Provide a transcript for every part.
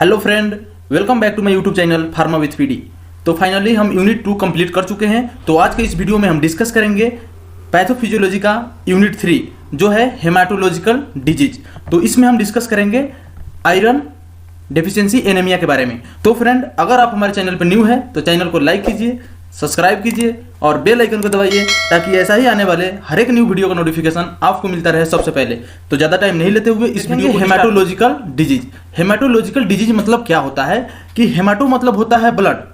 Hello friend, welcome back to my YouTube channel pharma with PD. तो finally हम unit 2 complete कर चुके हैं। तो आज के इस वीडियो में हम डिस्कस करेंगे पैथोफिजियोलॉजी का यूनिट 3 जो है हेमाटोलॉजिकल डिजीज। तो इसमें हम डिस्कस करेंगे आयरन डेफिशिएंसी एनीमिया के बारे में। तो फ्रेंड, अगर आप हमारे चैनल पर न्यू है तो चैनल को लाइक कीजिए, सब्सक्राइब कीजिए और बेल आइकन को दबाइए ताकि ऐसा ही आने वाले हर एक न्यू वीडियो का नोटिफिकेशन आपको मिलता रहे सबसे पहले। तो ज़्यादा टाइम नहीं लेते हुए इस video haematological disease. Haematological disease मतलब क्या होता है कि हेमाटो मतलब होता है ब्लड,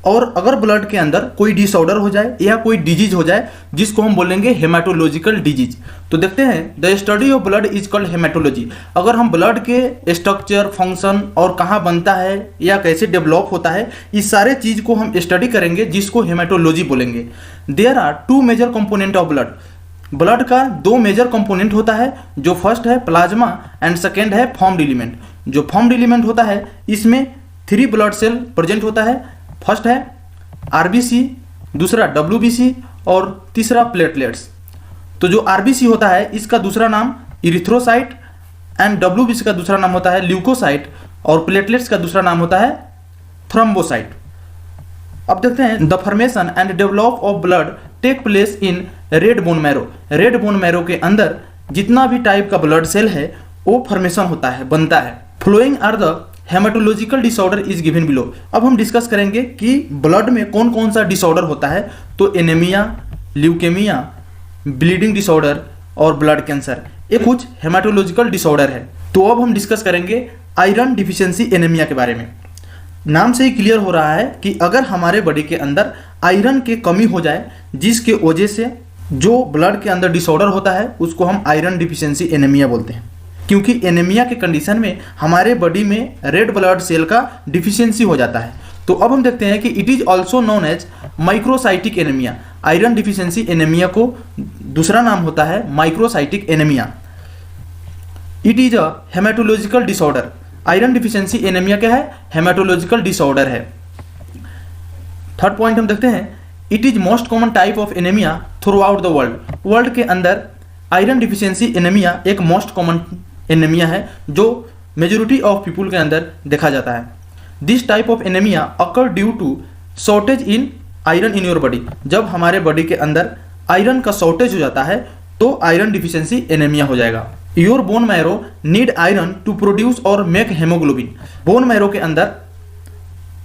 और अगर ब्लड के अंदर कोई डिसऑर्डर हो जाए या कोई डिजीज हो जाए जिसको हम बोलेंगे हेमाटोलॉजिकल डिजीज। तो देखते हैं, the study of blood is called haematology. अगर हम ब्लड के स्ट्रक्चर, फंक्शन और कहाँ बनता है या कैसे डेवलप होता है, इस सारे चीज को हम स्टडी करेंगे जिसको हेमाटोलॉजी बोलेंगे। There are two major component of blood. Blood का दो मेजर कंपोनेंट होता है, जो फर्स्ट है प्लाज्मा एंड सेकेंड है फॉर्म्ड एलिमेंट। जो फॉर्म्ड एलिमेंट होता है इसमें 3 ब्लड सेल प्रेजेंट होता है। फर्स्ट है आरबीसी, दूसरा डब्ल्यूबीसी और तीसरा प्लेटलेट्स। तो जो आरबीसी होता है इसका दूसरा नाम इरिथ्रोसाइट एंड डब्ल्यूबीसी का दूसरा नाम होता है ल्यूकोसाइट और प्लेटलेट्स का दूसरा नाम होता है थ्रोम्बोसाइट। अब देखते हैं, the formation and develop of blood take place in red bone marrow. Red bone marrow के अंदर जितना भी टाइप का ब्लड सेल है वो फॉर्मेशन होता है, बनता है। Following are the haematological disorder is given below. अब हम डिस्कस करेंगे कि ब्लड में कौन कौन सा डिसऑर्डर होता है। तो एनीमिया, ल्यूकेमिया, ब्लीडिंग डिसऑर्डर और ब्लड कैंसर, ये कुछ हेमाटोलॉजिकल डिसऑर्डर है। तो अब हम डिस्कस करेंगे आयरन डिफिशिएंसी एनीमिया के बारे में। नाम से ही क्लियर हो रहा है कि अगर हमारे बॉडी के अंदर आयरन की कमी हो जाए जिसके वजह से जो ब्लड के अंदर डिसऑर्डर होता है उसको हम आयरन डिफिशिएंसी एनीमिया बोलते हैं। क्योंकि एनीमिया के कंडीशन में हमारे बॉडी में रेड ब्लड सेल का डिफिशिएंसी हो जाता है। तो अब हम देखते हैं कि it is also known as microcytic anaemia. Iron deficiency anaemia को दूसरा नाम होता है microcytic anaemia. It is a haematological disorder. Iron deficiency anaemia क्या है? हेमाटोलॉजिकल डिसऑर्डर है। थर्ड पॉइंट हम देखते हैं, it is most common type of anaemia throughout the world. World के अंदर आयरन डिफिशिएंसी एनीमिया एक मोस्ट कॉमन एनीमिया है जो मेजोरिटी ऑफ पीपुल के अंदर देखा जाता है। This type of anaemia occur due to shortage in iron in your body. जब हमारे बॉडी के अंदर आयरन का शॉर्टेज हो जाता है तो आयरन डिफिशिएंसी एनीमिया हो जाएगा। Your bone marrow need iron to produce और मेक हेमोग्लोबिन। बोन मैरो के अंदर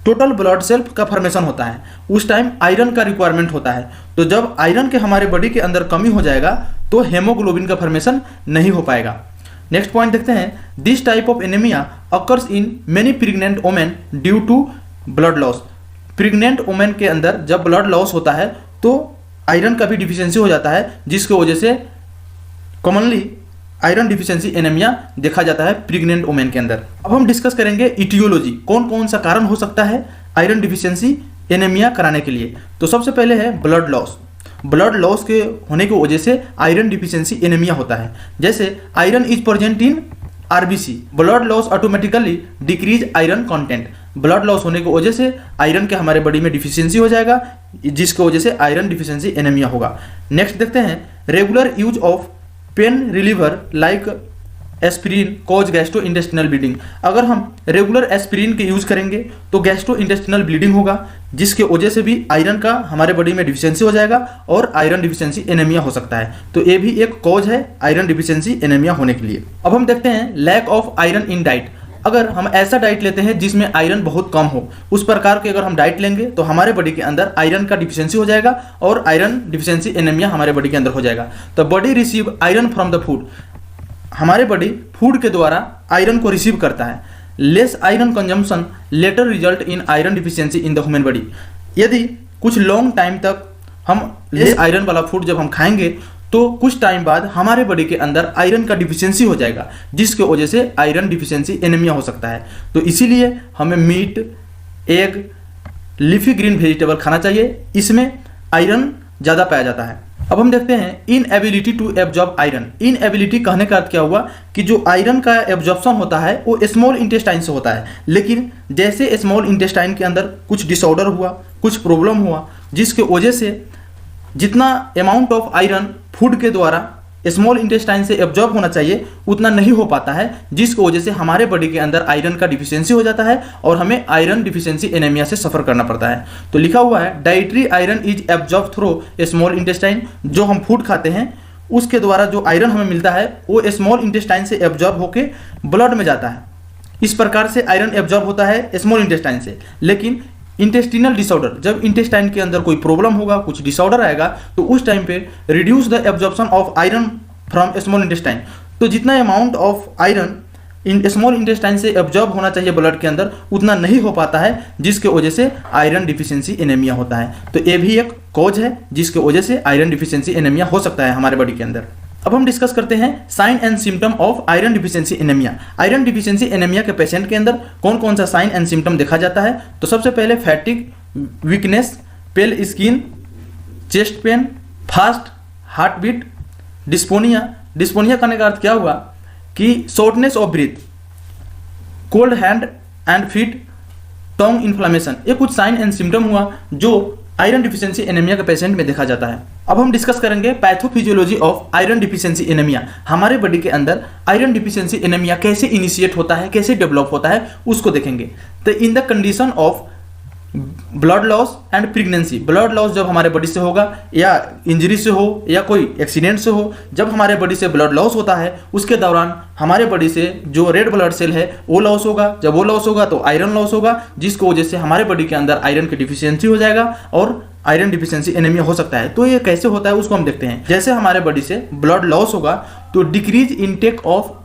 टोटल ब्लड सेल का फॉर्मेशन होता है, उस टाइम आयरन का रिक्वायरमेंट होता है। तो जब आयरन के हमारे बॉडी के अंदर कमी हो जाएगा तो हेमोग्लोबिन का फॉर्मेशन नहीं हो पाएगा। नेक्स्ट पॉइंट देखते हैं, this type of anaemia occurs in many pregnant women due to blood loss. Pregnant women के अंदर जब ब्लड लॉस होता है तो आयरन का भी डिफिशिएंसी हो जाता है, जिसकी वजह से कॉमनली आयरन डिफिशिएंसी एनीमिया देखा जाता है प्रेग्नेंट वोमेन के अंदर। अब हम डिस्कस करेंगे इटियोलॉजी, कौन कौन सा कारण हो सकता है आयरन डिफिशिएंसी एनीमिया कराने के लिए। तो सबसे पहले है ब्लड लॉस। ब्लड लॉस के होने की वजह से आयरन डिफिशिएंसी एनीमिया होता है। जैसे iron is present in RBC, blood loss automatically decrease iron content. Blood loss होने की वजह से आयरन के हमारे बॉडी में डिफिशिएंसी हो जाएगा, जिसकी वजह से आयरन डिफिशिएंसी एनीमिया होगा। नेक्स्ट देखते हैं, regular use of pain reliever like aspirin cause gastro intestinal bleeding. अगर हम रेगुलर एस्पिरिन के यूज करेंगे तो गैस्ट्रो इंटेस्टिनल ब्लीडिंग होगा, जिसके वजह से भी आयरन का हमारे बॉडी में डिफिशिएंसी हो जाएगा और आयरन डिफिशिएंसी एनीमिया हो सकता है। तो ये भी एक कॉज है आयरन डिफिशिएंसी एनीमिया होने के लिए। अब हम देखते हैं lack of iron in diet. अगर हम ऐसा डाइट लेते हैं जिसमें आयरन बहुत कम हो, उस प्रकार के अगर हम डाइट लेंगे तो हमारे बॉडी के अंदर आयरन का डिफिशिएंसी हो जाएगा और आयरन डिफिशिएंसी एनीमिया हमारे बॉडी के अंदर हो जाएगा। तो body receive iron from the food. हमारे बॉडी फूड के द्वारा आयरन को रिसीव करता है। Less iron consumption later result in iron deficiency in the human body. यदि कुछ लॉन्ग टाइम तक हम लेस आयरन वाला फूड जब हम खाएंगे तो कुछ टाइम बाद हमारे बॉडी के अंदर आयरन का डिफिशिएंसी हो जाएगा, जिसके वजह से आयरन डिफिशिएंसी एनीमिया हो सकता है। तो इसीलिए हमें meat, egg, leafy green vegetable खाना चाहिए, इसमें आयरन ज़्यादा पाया जाता है। अब हम देखते हैं inability to absorb iron. Inability कहने का अर्थ क्या हुआ कि जो आयरन का एब्जॉर्प्शन होता है वो स्मॉल इंटेस्टाइन से होता है, लेकिन जैसे स्मॉल इंटेस्टाइन के अंदर कुछ डिसऑर्डर हुआ, कुछ प्रॉब्लम हुआ, जिसके वजह से जितना अमाउंट ऑफ आयरन फूड के द्वारा स्मॉल इंटेस्टाइन से एब्जॉर्ब होना चाहिए उतना नहीं हो पाता है, जिसकी वजह से हमारे बॉडी के अंदर आयरन का डिफिशियंसी हो जाता है और हमें आयरन डिफिशियंसी एनीमिया से सफर करना पड़ता है। तो लिखा हुआ है dietary iron is absorb through small intestine, जो हम फूड खाते हैं उसके द्वारा जो आयरन हमें मिलता है वो स्मॉल इंटेस्टाइन से एब्जॉर्ब होकर ब्लड में जाता है। इस प्रकार से आयरन एब्जॉर्ब होता है स्मॉल इंटेस्टाइन से। लेकिन इंटेस्टिनल डिसऑर्डर, जब इंटेस्टाइन के अंदर कोई प्रॉब्लम होगा, कुछ डिसऑर्डर आएगा, तो उस टाइम पे reduce the absorption of iron from small intestine. तो जितना amount of iron in small intestine से एब्जॉर्ब होना चाहिए ब्लड के अंदर उतना नहीं हो पाता है, जिसके वजह से आयरन डिफिशियंसी एनीमिया होता है। तो ये भी एक कॉज है जिसके वजह से आयरन डिफिशियंसी एनीमिया हो सकता है हमारे बॉडी के अंदर। अब हम डिस्कस करते हैं sign and symptom of iron deficiency anaemia. Iron deficiency anaemia के पेशेंट के अंदर कौन कौन सा साइन एंड सिम्टम देखा जाता है? तो सबसे पहले fatigue, weakness, pale skin, chest pain, fast heart beat, dyspnoea. Dyspnoea करने का अर्थ क्या हुआ कि shortness of breath, cold hand and feet, tongue inflammation. ये कुछ साइन एंड सिम्टम हुआ जो आयरन डिफिशियंसी एनीमिया के पेशेंट में देखा जाता है। अब हम डिस्कस करेंगे pathophysiology of iron deficiency anaemia. हमारे बॉडी के अंदर आयरन डिफिशियंसी एनीमिया कैसे इनिशिएट होता है, कैसे डेवलप होता है, उसको देखेंगे। तो in the condition of blood loss and pregnancy, blood loss जब हमारे बॉडी से होगा या इंजरी से हो या कोई एक्सीडेंट से हो, जब हमारे बॉडी से ब्लड लॉस होता है उसके दौरान हमारे बॉडी से जो रेड ब्लड सेल है वो लॉस होगा। जब वो लॉस होगा तो आयरन लॉस होगा, जिसकी वजह से हमारे बॉडी के अंदर आयरन की डिफिशियंसी हो जाएगा और आयरन डिफिशियंसी एनीमिया हो सकता है। तो ये कैसे होता है उसको हम देखते हैं। जैसे हमारे बॉडी से ब्लड लॉस होगा तो decrease intake of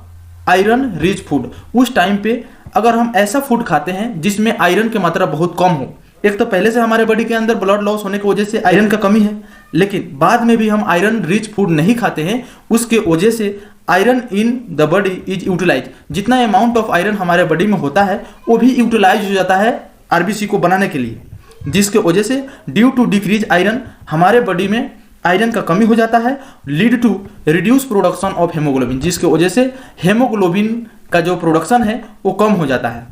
iron rich food. उस टाइम पे अगर हम ऐसा फूड खाते हैं जिसमें आयरन की मात्रा बहुत कम हो, एक तो पहले से हमारे बॉडी के अंदर ब्लड लॉस होने की वजह से आयरन का कमी है, लेकिन बाद में भी हम आयरन रिच फूड नहीं खाते हैं, उसके वजह से iron in the body is utilise. जितना अमाउंट ऑफ आयरन हमारे बॉडी में होता है वो भी यूटिलाइज हो जाता है आरबीसी को बनाने के लिए, जिसके वजह से ड्यू टू डिक्रीज आयरन हमारे बॉडी में आयरन का कमी हो जाता है, lead to reduce production of haemoglobin, जिसके वजह से हेमोग्लोबिन का जो प्रोडक्शन है वो कम हो जाता है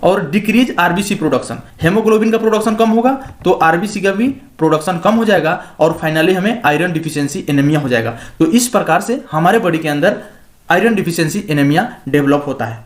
और डिक्रीज आरबीसी प्रोडक्शन। हेमोग्लोबिन का प्रोडक्शन कम होगा तो आरबीसी का भी प्रोडक्शन कम हो जाएगा और फाइनली हमें आयरन डिफिशियंसी एनीमिया हो जाएगा। तो इस प्रकार से हमारे बॉडी के अंदर आयरन डिफिशियंसी एनीमिया डेवलप होता है।